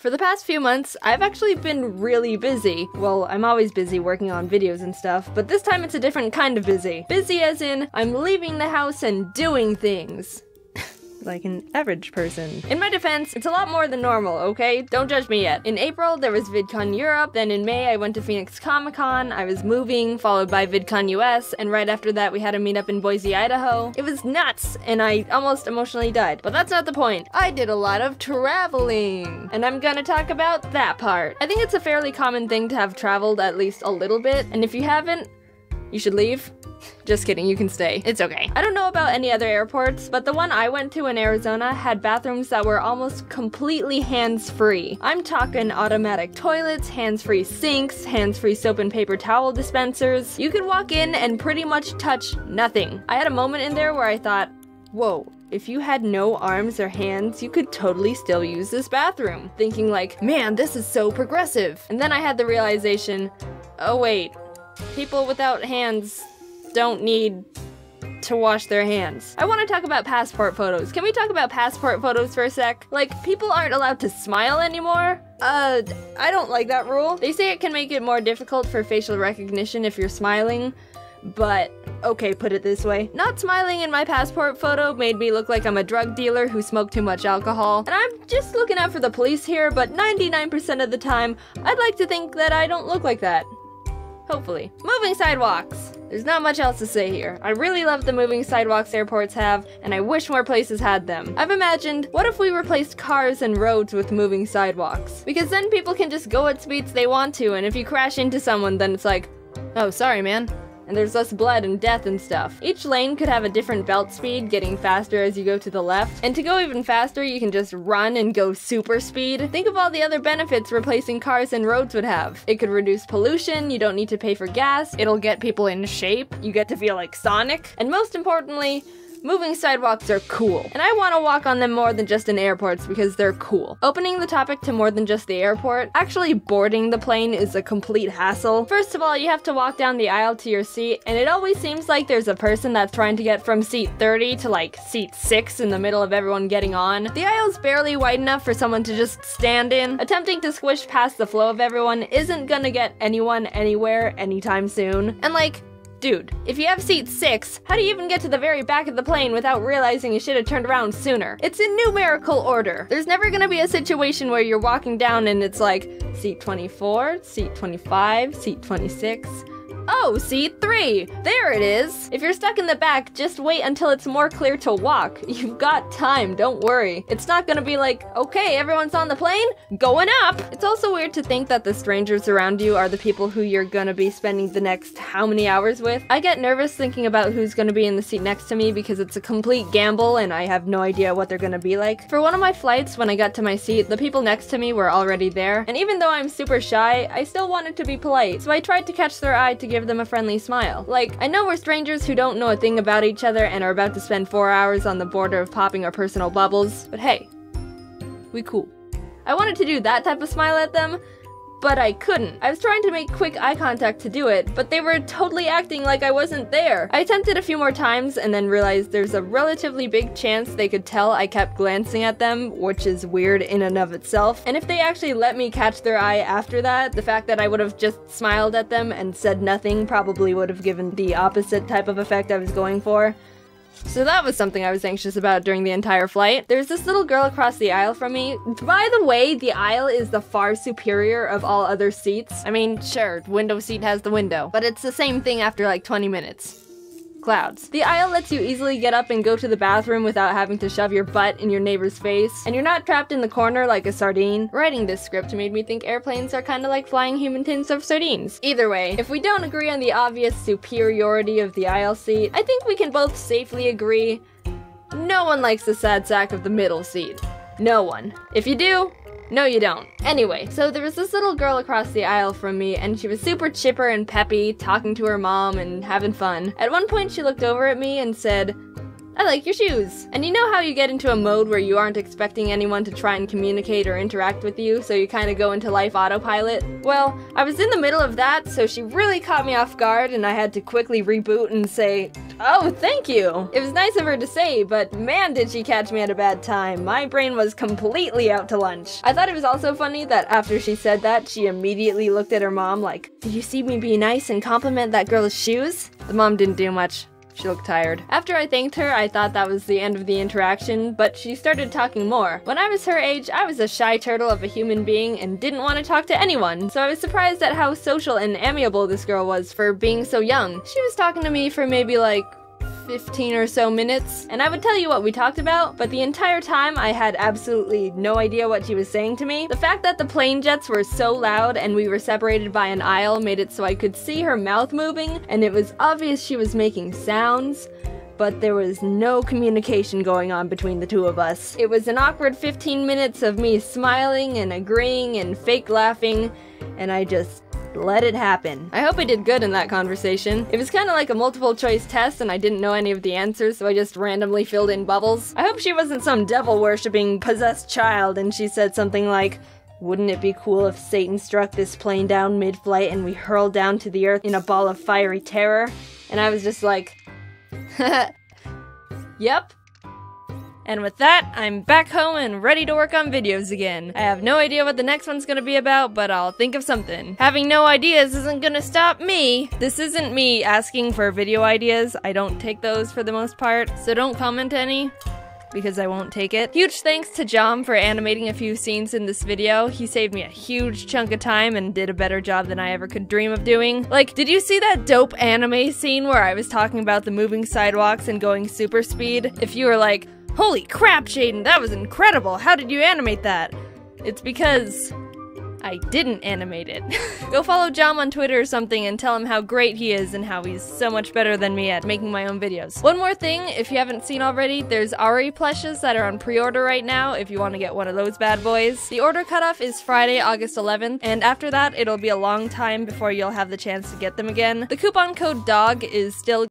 For the past few months, I've actually been really busy. Well, I'm always busy working on videos and stuff, but this time it's a different kind of busy. Busy as in, I'm leaving the house and doing things. Like an average person. In my defense, it's a lot more than normal, okay? Don't judge me yet. In April, there was VidCon Europe, then in May I went to Phoenix Comic Con, I was moving, followed by VidCon US, and right after that we had a meetup in Boise, Idaho. It was nuts, and I almost emotionally died. But that's not the point. I did a lot of traveling, and I'm gonna talk about that part. I think it's a fairly common thing to have traveled at least a little bit, and if you haven't, you should leave. Just kidding, you can stay. It's okay. I don't know about any other airports, but the one I went to in Arizona had bathrooms that were almost completely hands-free. I'm talking automatic toilets, hands-free sinks, hands-free soap and paper towel dispensers. You could walk in and pretty much touch nothing. I had a moment in there where I thought, whoa, if you had no arms or hands, you could totally still use this bathroom. Thinking like, man, this is so progressive. And then I had the realization, oh wait, people without hands don't need to wash their hands. I want to talk about passport photos. Can we talk about passport photos for a sec? Like, people aren't allowed to smile anymore? I don't like that rule. They say it can make it more difficult for facial recognition if you're smiling, but okay, put it this way. Not smiling in my passport photo made me look like I'm a drug dealer who smoked too much alcohol. And I'm just looking out for the police here, but 99% of the time, I'd like to think that I don't look like that. Hopefully. Moving sidewalks! There's not much else to say here. I really love the moving sidewalks airports have, and I wish more places had them. I've imagined, what if we replaced cars and roads with moving sidewalks? Because then people can just go at speeds they want to, and if you crash into someone, then it's like, oh, sorry, man. And there's less blood and death and stuff. Each lane could have a different belt speed, getting faster as you go to the left. And to go even faster, you can just run and go super speed. Think of all the other benefits replacing cars and roads would have. It could reduce pollution, you don't need to pay for gas, it'll get people in shape, you get to feel like Sonic, and most importantly, moving sidewalks are cool. And I want to walk on them more than just in airports because they're cool. Opening the topic to more than just the airport, actually boarding the plane is a complete hassle. First of all, you have to walk down the aisle to your seat, and it always seems like there's a person that's trying to get from seat 30 to like seat 6 in the middle of everyone getting on. The aisle's barely wide enough for someone to just stand in. Attempting to squish past the flow of everyone isn't gonna get anyone anywhere anytime soon. And like, dude, if you have seat 6, how do you even get to the very back of the plane without realizing you should have turned around sooner? It's in numerical order. There's never gonna be a situation where you're walking down and it's like, seat 24, seat 25, seat 26. Oh, seat 3! There it is! If you're stuck in the back, just wait until it's more clear to walk. You've got time, don't worry. It's not gonna be like, okay, everyone's on the plane? Going up! It's also weird to think that the strangers around you are the people who you're gonna be spending the next how many hours with. I get nervous thinking about who's gonna be in the seat next to me because it's a complete gamble and I have no idea what they're gonna be like. For one of my flights, when I got to my seat, the people next to me were already there, and even though I'm super shy, I still wanted to be polite, so I tried to catch their eye to give them a friendly smile. Like, I know we're strangers who don't know a thing about each other and are about to spend 4 hours on the border of popping our personal bubbles, but hey, we cool. I wanted to do that type of smile at them, but I couldn't. I was trying to make quick eye contact to do it, but they were totally acting like I wasn't there. I attempted a few more times and then realized there's a relatively big chance they could tell I kept glancing at them, which is weird in and of itself. And if they actually let me catch their eye after that, the fact that I would have just smiled at them and said nothing probably would have given the opposite type of effect I was going for. So that was something I was anxious about during the entire flight. There's this little girl across the aisle from me. By the way, the aisle is the far superior of all other seats. I mean, sure, window seat has the window, but it's the same thing after like 20 minutes. Clouds. The aisle lets you easily get up and go to the bathroom without having to shove your butt in your neighbor's face, and you're not trapped in the corner like a sardine. Writing this script made me think airplanes are kinda like flying human tins of sardines. Either way, if we don't agree on the obvious superiority of the aisle seat, I think we can both safely agree no one likes the sad sack of the middle seat. No one. If you do, no you don't. Anyway, so there was this little girl across the aisle from me, and she was super chipper and peppy, talking to her mom and having fun. At one point she looked over at me and said, I like your shoes. And you know how you get into a mode where you aren't expecting anyone to try and communicate or interact with you, so you kind of go into life autopilot? Well, I was in the middle of that, so she really caught me off guard and I had to quickly reboot and say, Oh, thank you! It was nice of her to say, but man did she catch me at a bad time. My brain was completely out to lunch. I thought it was also funny that after she said that, she immediately looked at her mom like, "Did you see me be nice and compliment that girl's shoes?" The mom didn't do much. She looked tired. After I thanked her, I thought that was the end of the interaction, but she started talking more. When I was her age, I was a shy turtle of a human being and didn't want to talk to anyone, so I was surprised at how social and amiable this girl was for being so young. She was talking to me for maybe like 15 or so minutes, and I would tell you what we talked about, but the entire time I had absolutely no idea what she was saying to me. The fact that the plane jets were so loud and we were separated by an aisle made it so I could see her mouth moving, and it was obvious she was making sounds, but there was no communication going on between the two of us. It was an awkward 15 minutes of me smiling and agreeing and fake laughing, and I just let it happen. I hope I did good in that conversation. It was kind of like a multiple choice test and I didn't know any of the answers, so I just randomly filled in bubbles. I hope she wasn't some devil-worshipping possessed child and she said something like, "Wouldn't it be cool if Satan struck this plane down mid-flight and we hurled down to the earth in a ball of fiery terror?" And I was just like, yep. And with that, I'm back home and ready to work on videos again. I have no idea what the next one's gonna be about, but I'll think of something. Having no ideas isn't gonna stop me! This isn't me asking for video ideas. I don't take those for the most part, so don't comment any, because I won't take it. Huge thanks to Jomm for animating a few scenes in this video. He saved me a huge chunk of time and did a better job than I ever could dream of doing. Like, did you see that dope anime scene where I was talking about the moving sidewalks and going super speed? If you were like, "Holy crap, Jaden, that was incredible! How did you animate that?" It's because I didn't animate it. Go follow Jomm on Twitter or something and tell him how great he is and how he's so much better than me at making my own videos. One more thing, if you haven't seen already, there's Ari plushes that are on pre-order right now if you want to get one of those bad boys. The order cutoff is Friday, August 11th, and after that, it'll be a long time before you'll have the chance to get them again. The coupon code DOG is still